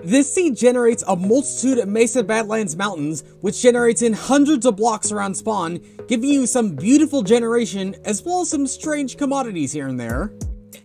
This seed generates a multitude of Mesa Badlands mountains, which generates in hundreds of blocks around spawn, giving you some beautiful generation as well as some strange commodities here and there.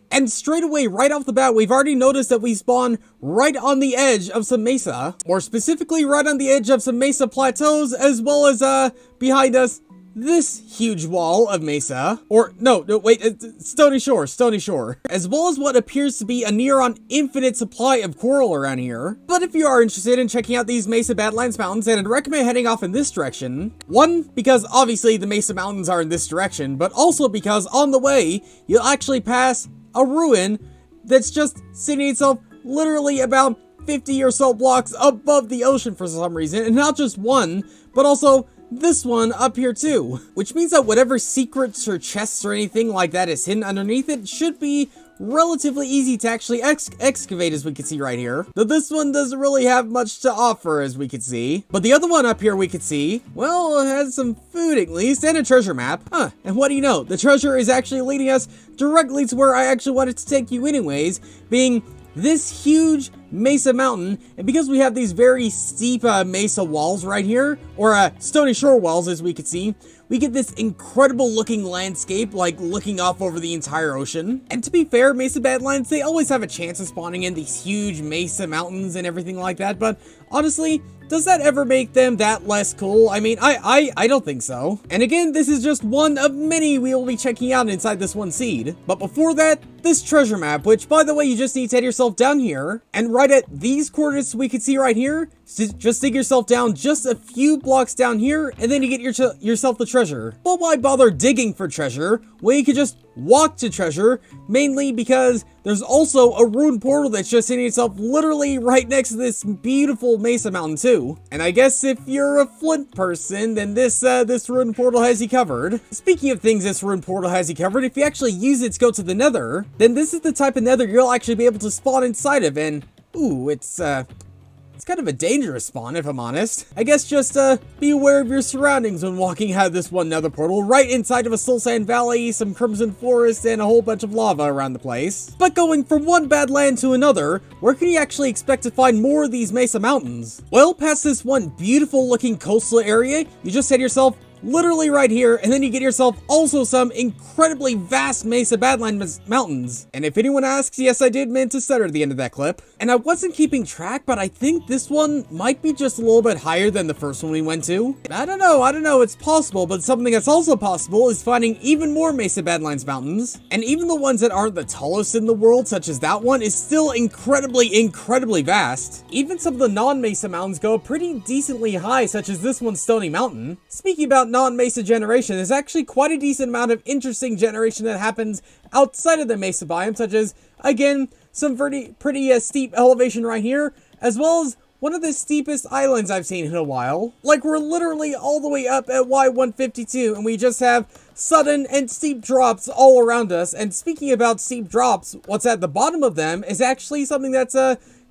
And straight away, right off the bat, we've already noticed that we spawn right on the edge of some mesa. More specifically, right on the edge of some mesa plateaus, as well as, behind us, this huge wall of mesa. Or, no, wait, Stony Shore. As well as what appears to be a near-on infinite supply of coral around here. But if you are interested in checking out these Mesa Badlands mountains, then I'd recommend heading off in this direction. One, because obviously the Mesa mountains are in this direction, but also because on the way, you'll actually pass a ruin that's just sitting itself literally about 50 or so blocks above the ocean for some reason, and not just one, but also this one up here too. Which means that whatever secrets or chests or anything like that is hidden underneath it should be relatively easy to actually excavate, as we can see right here. Though this one doesn't really have much to offer, as we can see. But the other one up here we can see, well, it has some food at least, and a treasure map. Huh, and what do you know? The treasure is actually leading us directly to where I actually wanted to take you anyways, being this huge mesa mountain. And because we have these very steep mesa walls right here, or Stony Shore walls, as we can see, we get this incredible looking landscape, like looking off over the entire ocean. And to be fair, Mesa Badlands, they always have a chance of spawning in these huge mesa mountains and everything like that, but honestly, does that ever make them that less cool? I mean, I don't think so. And again, this is just one of many we will be checking out inside this one seed. But before that, this treasure map, which by the way, you just need to head yourself down here, and right at these coordinates we can see right here, just dig yourself down just a few blocks down here, and then you get yourself the treasure. But why bother digging for treasure when you could just walk to treasure, mainly because there's also a ruined portal that's just hitting itself literally right next to this beautiful mesa mountain too. And I guess if you're a Flint person, then this ruined portal has you covered. Speaking of things this ruined portal has you covered, if you actually use it to go to the nether, then this is the type of nether you'll actually be able to spawn inside of, and ooh, it's kind of a dangerous spawn, if I'm honest. I guess just be aware of your surroundings when walking out of this one nether portal, right inside of a soul sand valley, some crimson forest, and a whole bunch of lava around the place. But going from one bad land to another, where can you actually expect to find more of these mesa mountains? Well, past this one beautiful looking coastal area, you just head yourself literally right here, and then you get yourself also some incredibly vast Mesa Badlands mountains. And if anyone asks, yes, I did mean to stutter at the end of that clip. And I wasn't keeping track, but I think this one might be just a little bit higher than the first one we went to. I don't know, it's possible, but something that's also possible is finding even more Mesa Badlands mountains. And even the ones that aren't the tallest in the world, such as that one, is still incredibly vast. Even some of the non-Mesa mountains go pretty decently high, such as this one, Stony Mountain. Speaking about non-Mesa generation, there's actually quite a decent amount of interesting generation that happens outside of the Mesa biome, such as, again, some pretty steep elevation right here, as well as one of the steepest islands I've seen in a while. Like, we're literally all the way up at Y152, and we just have sudden and steep drops all around us. And speaking about steep drops, what's at the bottom of them is actually something that's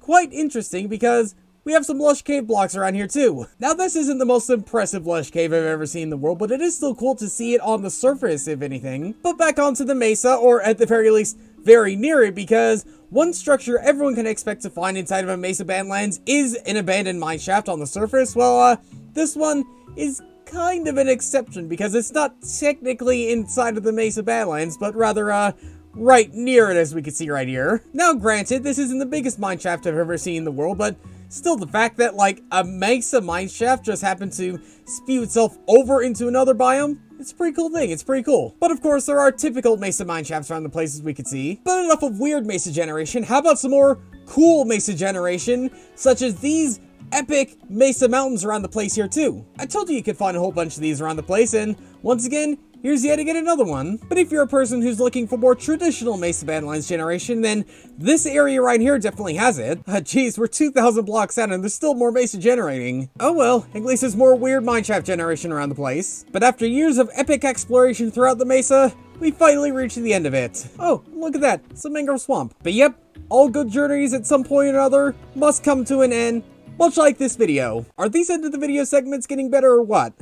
quite interesting, because we have some lush cave blocks around here too. Now, this isn't the most impressive lush cave I've ever seen in the world, but it is still cool to see it on the surface, if anything. But back onto the mesa, or at the very least, very near it, because one structure everyone can expect to find inside of a Mesa Badlands is an abandoned mine shaft on the surface. Well, this one is kind of an exception, because it's not technically inside of the Mesa Badlands, but rather, right near it, as we can see right here. Now, granted, this isn't the biggest mine shaft I've ever seen in the world, but still, the fact that, like, a Mesa mine shaft just happened to spew itself over into another biome, it's a pretty cool thing, it's pretty cool. But of course, there are typical Mesa mine shafts around the places we could see. But enough of weird Mesa generation, how about some more cool Mesa generation, such as these epic Mesa mountains around the place here too. I told you could find a whole bunch of these around the place, and once again, here's yet again another one. But if you're a person who's looking for more traditional Mesa Badlands generation, then this area right here definitely has it. Geez, we're 2,000 blocks out and there's still more Mesa generating. Oh well, at least there's more weird mineshaft generation around the place. But after years of epic exploration throughout the Mesa, we finally reached the end of it. Oh, look at that, some mangrove swamp. But yep, all good journeys at some point or another must come to an end, much like this video. Are these end of the video segments getting better or what?